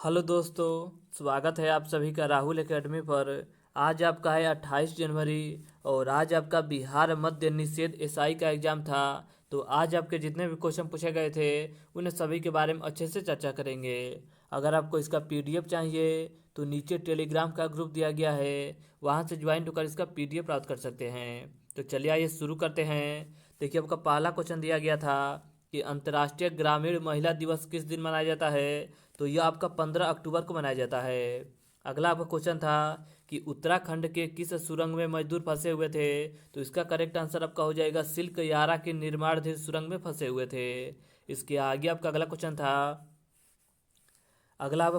Hello दोस्तों, स्वागत है आप सभी का राहुल एकेडमी पर। आज आपका है 28 जनवरी और आज आपका बिहार मद्य निषेध एसआई का एग्ज़ाम था। तो आज आपके जितने भी क्वेश्चन पूछे गए थे उन सभी के बारे में अच्छे से चर्चा करेंगे। अगर आपको इसका पीडीएफ चाहिए तो नीचे टेलीग्राम का ग्रुप दिया गया है, वहाँ से ज्वाइन होकर इसका पीडीएफ प्राप्त कर सकते हैं। तो चलिए आइए शुरू करते हैं। देखिए, आपका पहला क्वेश्चन दिया गया था कि अंतर्राष्ट्रीय ग्रामीण महिला दिवस किस दिन मनाया जाता है। तो यह आपका 15 अक्टूबर को मनाया जाता है। अगला आपका क्वेश्चन था कि उत्तराखंड के किस सुरंग में मजदूर फंसे हुए थे। तो इसका करेक्ट आंसर आपका हो जाएगा सिल्क यारा के निर्माणाधीन सुरंग में फंसे हुए थे। इसके आगे आपका अगला आपका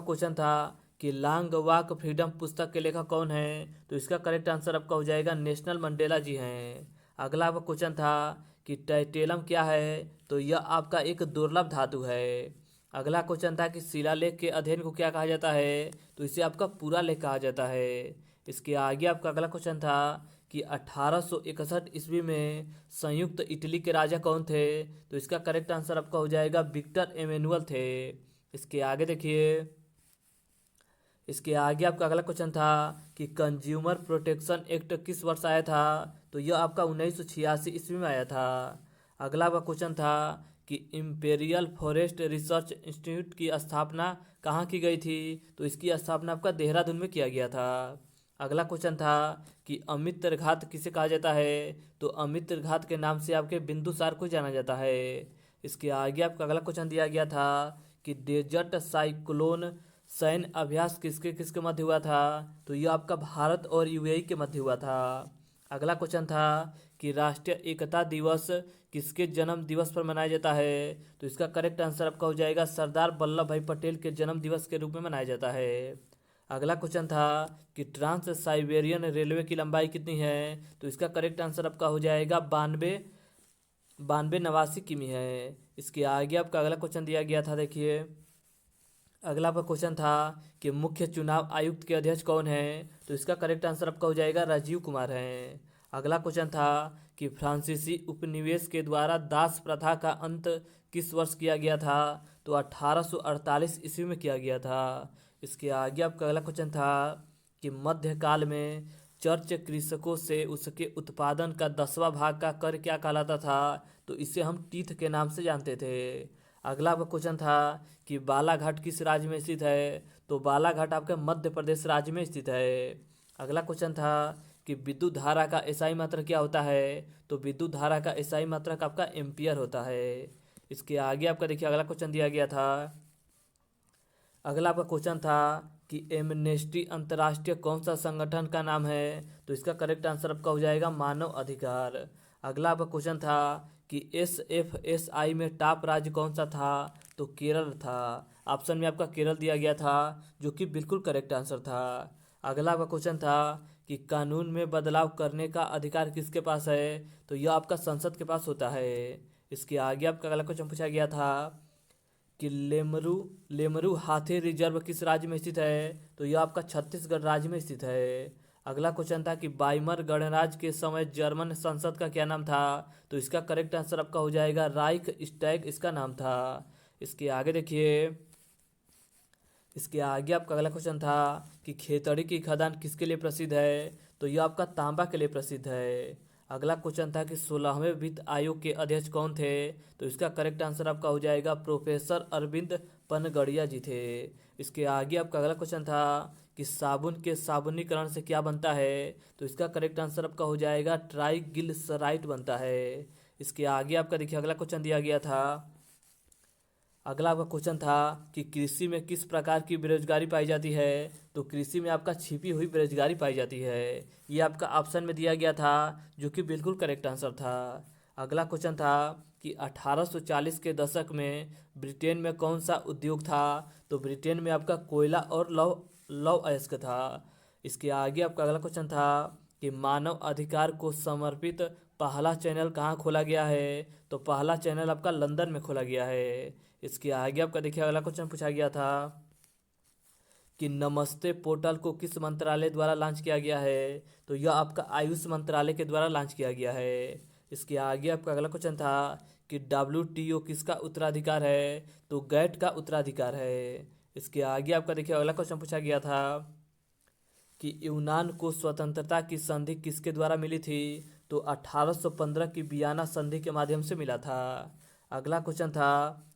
क्वेश्चन था कि लॉन्ग वॉक फ्रीडम पुस्तक के लेखक कौन है। तो इसका करेक्ट आंसर आपका हो जाएगा नेशनल मंडेला जी हैं। अगला आपका क्वेश्चन था कि टाइटेलम क्या है। तो यह आपका एक दुर्लभ धातु है। अगला क्वेश्चन था कि शिलालेख के अध्ययन को क्या कहा जाता है। तो इसे आपका पूरा लेख कहा जाता है। इसके आगे आपका अगला क्वेश्चन था कि 1861 ईस्वी में संयुक्त इटली के राजा कौन थे। तो इसका करेक्ट आंसर आपका हो जाएगा विक्टर एमेनुअल थे। इसके आगे देखिए, इसके आगे आपका अगला क्वेश्चन था कि कंज्यूमर प्रोटेक्शन एक्ट किस वर्ष आया था। तो यह आपका 1986 ईस्वी में आया था। अगला आपका क्वेश्चन था कि इम्पेरियल फॉरेस्ट रिसर्च इंस्टीट्यूट की स्थापना कहाँ की गई थी। तो इसकी स्थापना आपका देहरादून में किया गया था। अगला क्वेश्चन था कि अमित्र घात किसे कहा जाता है। तो अमित्र घात के नाम से आपके बिंदुसार को जाना जाता है। इसके आगे आपका अगला क्वेश्चन दिया गया था कि डेजर्ट साइक्लोन सैन्य अभ्यास किसके किसके मध्य हुआ था। तो यह आपका भारत और यूएई के मध्य हुआ था। अगला क्वेश्चन था कि राष्ट्रीय एकता दिवस किसके जन्म दिवस पर मनाया जाता है। तो इसका करेक्ट आंसर आपका हो जाएगा सरदार वल्लभ भाई पटेल के जन्म दिवस के रूप में मनाया जाता है। अगला क्वेश्चन था कि ट्रांस साइबेरियन रेलवे की लंबाई कितनी है। तो इसका करेक्ट आंसर आपका हो जाएगा 92 नवासी किमी है। इसके आगे आपका अगला क्वेश्चन दिया गया था, देखिए अगला आपका क्वेश्चन था कि मुख्य चुनाव आयुक्त के अध्यक्ष कौन है। तो इसका करेक्ट आंसर आपका हो जाएगा राजीव कुमार हैं। अगला क्वेश्चन था कि फ्रांसीसी उपनिवेश के द्वारा दास प्रथा का अंत किस वर्ष किया गया था। तो 1848 ईस्वी में किया गया था। इसके आगे आपका अगला क्वेश्चन था कि मध्यकाल में चर्च कृषकों से उसके उत्पादन का 10वां भाग का कर क्या कहलाता था। तो इसे हम टीथ के नाम से जानते थे। अगला आपका क्वेश्चन था कि बालाघाट किस राज्य में स्थित है। तो बालाघाट आपके मध्य प्रदेश राज्य में स्थित है। अगला क्वेश्चन था कि विद्युत धारा का एसआई मात्रक क्या होता है। तो विद्युत धारा का एसआई मात्रक आपका एम्पियर होता है। इसके आगे आपका देखिए अगला क्वेश्चन दिया गया था। अगला आपका क्वेश्चन था कि एमनेस्टी अंतर्राष्ट्रीय कौन सा संगठन का नाम है। तो इसका करेक्ट आंसर आपका हो जाएगा मानव अधिकार। अगला आपका क्वेश्चन था कि SFSI में टॉप राज्य कौन सा था। तो केरल था। ऑप्शन में आपका केरल दिया गया था, जो कि बिल्कुल करेक्ट आंसर था। अगला आपका क्वेश्चन था कि कानून में बदलाव करने का अधिकार किसके पास है। तो यह आपका संसद के पास होता है। इसके आगे आपका अगला क्वेश्चन पूछा गया था कि लेमरू लेमरू हाथी रिजर्व किस राज्य में स्थित है। तो यह आपका छत्तीसगढ़ राज्य में स्थित है। अगला क्वेश्चन था कि बाइमर गणराज्य के समय जर्मन संसद का क्या नाम था। तो इसका करेक्ट आंसर आपका हो जाएगा राइख स्टैग इसका नाम था। इसके आगे देखिए, इसके आगे आपका अगला क्वेश्चन था कि खेतड़ी की खदान किसके लिए प्रसिद्ध है। तो यह आपका तांबा के लिए प्रसिद्ध है। अगला क्वेश्चन था कि 16वें वित्त आयोग के अध्यक्ष कौन थे। तो इसका करेक्ट आंसर आपका हो जाएगा प्रोफेसर अरविंद पनगड़िया जी थे। इसके आगे आपका अगला क्वेश्चन था कि साबुन के साबुनीकरण से क्या बनता है। तो इसका करेक्ट आंसर आपका हो जाएगा ट्राइग्लिसराइड बनता है। इसके आगे आपका देखिए अगला क्वेश्चन दिया गया था। अगला आपका क्वेश्चन था कि कृषि में किस प्रकार की बेरोजगारी पाई जाती है। तो कृषि में आपका छिपी हुई बेरोजगारी पाई जाती है। ये आपका ऑप्शन में दिया गया था, जो कि बिल्कुल करेक्ट आंसर था। अगला क्वेश्चन था कि 1840 के दशक में ब्रिटेन में कौन सा उद्योग था। तो ब्रिटेन में आपका कोयला और लौह लौह अयस्क था। इसके आगे आपका अगला क्वेश्चन था कि मानव अधिकार को समर्पित पहला चैनल कहाँ खोला गया है। तो पहला चैनल आपका लंदन में खोला गया है। इसके आगे आपका देखिए अगला क्वेश्चन पूछा गया था कि नमस्ते पोर्टल को किस मंत्रालय द्वारा लॉन्च किया गया है। तो यह आपका आयुष मंत्रालय के द्वारा लॉन्च किया गया है। इसके आगे आपका अगला क्वेश्चन था कि WTO किसका उत्तराधिकार है। तो गैट का उत्तराधिकार है। इसके आगे आपका देखिए अगला क्वेश्चन पूछा गया था कि यूनान को स्वतंत्रता की संधि किसके द्वारा मिली थी? तो 1815 की वियना संधि के माध्यम से मिला था। अगला क्वेश्चन था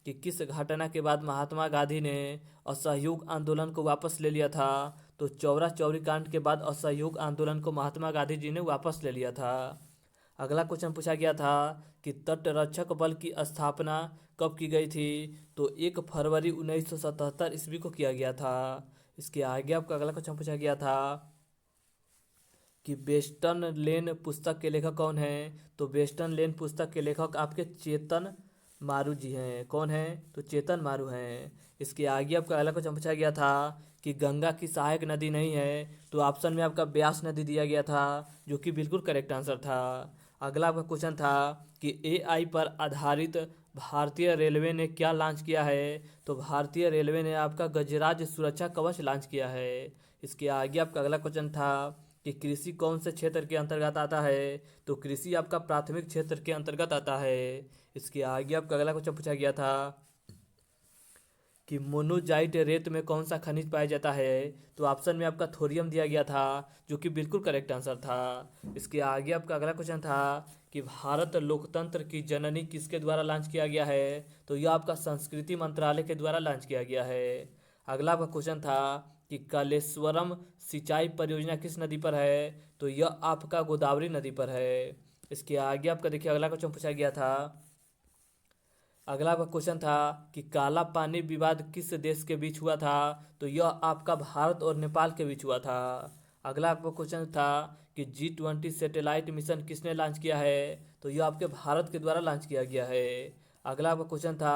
कि किस घटना के बाद महात्मा गांधी ने असहयोग आंदोलन को वापस ले लिया था? तो चौरा चौरी कांड के बाद असहयोग आंदोलन को महात्मा गांधी जी ने वापस ले लिया था। अगला क्वेश्चन पूछा गया था कि तटरक्षक बल की स्थापना कब की गई थी? तो 1 फरवरी 1977 ईस्वी को किया गया था। इसके आगे आपका अगला क्वेश्चन पूछा गया था कि वेस्टर्न लेन पुस्तक के लेखक कौन हैं? तो वेस्टर्न लेन पुस्तक के लेखक आपके चेतन मारू जी हैं। कौन हैं? तो चेतन मारू हैं। इसके आगे आपका अगला क्वेश्चन पूछा गया था कि गंगा की सहायक नदी नहीं है? तो ऑप्शन में आपका ब्यास नदी दिया गया था, जो कि बिल्कुल करेक्ट आंसर था। अगला आपका क्वेश्चन था कि एआई पर आधारित भारतीय रेलवे ने क्या लॉन्च किया है? तो भारतीय रेलवे ने आपका गजराज सुरक्षा कवच लॉन्च किया है। इसके आगे आपका अगला क्वेश्चन था कि कृषि कौन से क्षेत्र के अंतर्गत आता है? तो कृषि आपका प्राथमिक क्षेत्र के अंतर्गत आता है। इसके आगे आपका अगला क्वेश्चन पूछा गया था कि मोनोजाइट रेत में कौन सा खनिज पाया जाता है? तो ऑप्शन में आपका थोरियम दिया गया था, जो कि बिल्कुल करेक्ट आंसर था। इसके आगे आपका अगला क्वेश्चन था कि भारत लोकतंत्र की जननी किसके द्वारा लॉन्च किया गया है? तो यह आपका संस्कृति मंत्रालय के द्वारा लॉन्च किया गया है। अगला आपका क्वेश्चन था कि कालेश्वरम सिंचाई परियोजना किस नदी पर है? तो यह आपका गोदावरी नदी पर है। इसके आगे आपका देखिए अगला क्वेश्चन पूछा गया था। अगला आपका क्वेश्चन था कि काला पानी विवाद किस देश के बीच हुआ था? तो यह आपका भारत और नेपाल के बीच हुआ था। अगला आपका क्वेश्चन था कि G20 सैटेलाइट मिशन किसने लॉन्च किया है? तो यह आपके भारत के द्वारा लॉन्च किया गया है। अगला आपका क्वेश्चन था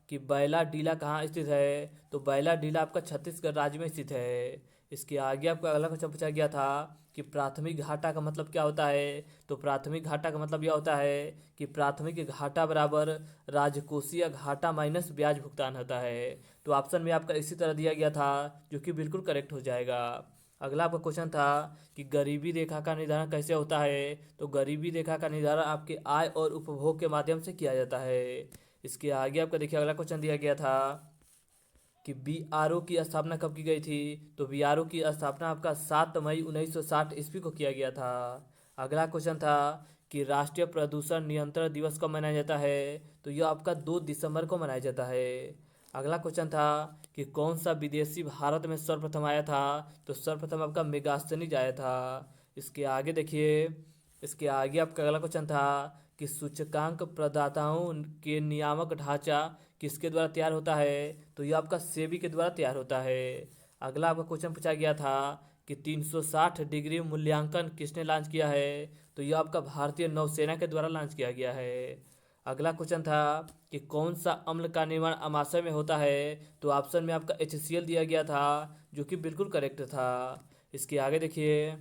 कि बैला डीला कहाँ स्थित है? तो बैला डीला आपका छत्तीसगढ़ राज्य में स्थित है। इसके आगे आपका अगला क्वेश्चन पूछा गया था कि प्राथमिक घाटा का मतलब क्या होता है? तो प्राथमिक घाटा का मतलब यह होता है कि प्राथमिक घाटा बराबर राजकोषीय घाटा माइनस ब्याज भुगतान होता है। तो ऑप्शन में आपका इसी तरह दिया गया था, जो कि बिल्कुल करेक्ट हो जाएगा। अगला आपका क्वेश्चन था कि गरीबी रेखा का निर्धारण कैसे होता है? तो गरीबी रेखा का निर्धारण आपके आय और उपभोग के माध्यम से किया जाता है। इसके आगे आपका देखिए अगला क्वेश्चन दिया गया था कि बीआरओ की स्थापना कब की गई थी? तो बीआरओ की स्थापना आपका 7 मई 1960 ईस्वी को किया गया था। अगला क्वेश्चन था कि राष्ट्रीय प्रदूषण नियंत्रण दिवस कब मनाया जाता है? तो यह आपका 2 दिसंबर को मनाया जाता है। अगला क्वेश्चन था कि कौन सा विदेशी भारत में सर्वप्रथम आया था? तो सर्वप्रथम आपका मेगास्थनीज आया था। इसके आगे देखिए, इसके आगे आपका अगला क्वेश्चन था कि सूचकांक प्रदाताओं के नियामक ढांचा किसके द्वारा तैयार होता है? तो यह आपका सेबी के द्वारा तैयार होता है। अगला आपका क्वेश्चन पूछा गया था कि 360 डिग्री मूल्यांकन किसने लॉन्च किया है? तो यह आपका भारतीय नौसेना के द्वारा लॉन्च किया गया है। अगला क्वेश्चन था कि कौन सा अम्ल का निर्माण अमाशय में होता है? तो ऑप्शन में आपका HCl दिया गया था, जो कि बिल्कुल करेक्ट था। इसके आगे देखिए,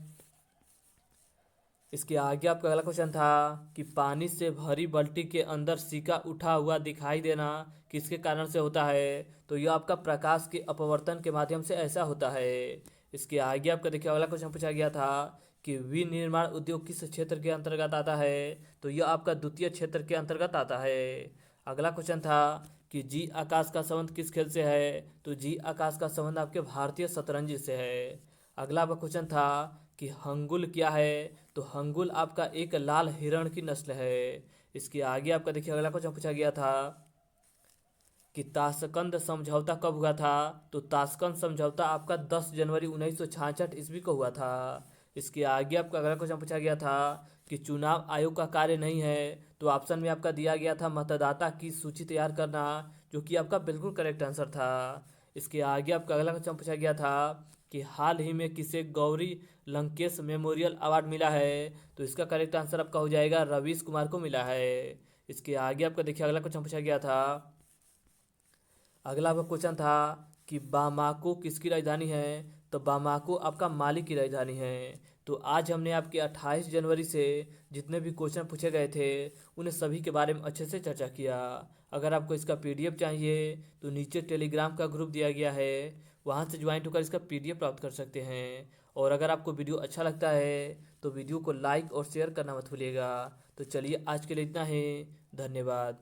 इसके आगे आपका अगला क्वेश्चन था कि पानी से भरी बाल्टी के अंदर सिक्का उठा हुआ दिखाई देना किसके कारण से होता है? तो यह आपका प्रकाश के अपवर्तन के माध्यम से ऐसा होता है। इसके आगे आपका देखिए अगला क्वेश्चन पूछा गया था कि विनिर्माण उद्योग किस क्षेत्र के अंतर्गत आता है? तो यह आपका द्वितीय क्षेत्र के अंतर्गत आता है। अगला क्वेश्चन था कि जी आकाश का संबंध किस खेल से है? तो जी आकाश का संबंध आपके भारतीय शतरंज से है। अगला आपका क्वेश्चन था कि हंगुल क्या है? तो हंगुल आपका एक लाल हिरण की नस्ल है। इसके आगे आपका देखिए अगला क्वेश्चन पूछा गया था कि ताशकंद समझौता कब हुआ था? तो ताशकंद समझौता आपका 10 जनवरी 1966 ईस्वी को हुआ था। इसके आगे आपका अगला क्वेश्चन पूछा गया था कि चुनाव आयोग का कार्य नहीं है? तो ऑप्शन में आपका दिया गया था मतदाता की सूची तैयार करना, जो कि आपका बिल्कुल करेक्ट आंसर था। इसके आगे आपका अगला क्वेश्चन पूछा गया था कि हाल ही में किसे गौरी लंकेश मेमोरियल अवार्ड मिला है? तो इसका करेक्ट आंसर आपका हो जाएगा रवीश कुमार को मिला है। इसके आगे आपका देखिए अगला क्वेश्चन पूछा गया था, अगला आपका क्वेश्चन था कि बामाको किसकी राजधानी है? तो बामाको आपका माली की राजधानी है। तो आज हमने आपके 28 जनवरी से जितने भी क्वेश्चन पूछे गए थे उन्हें सभी के बारे में अच्छे से चर्चा किया। अगर आपको इसका PDF चाहिए तो नीचे टेलीग्राम का ग्रुप दिया गया है, वहाँ से ज्वाइन होकर इसका PDF प्राप्त कर सकते हैं। और अगर आपको वीडियो अच्छा लगता है तो वीडियो को लाइक और शेयर करना मत भूलिएगा। तो चलिए आज के लिए इतना ही, धन्यवाद।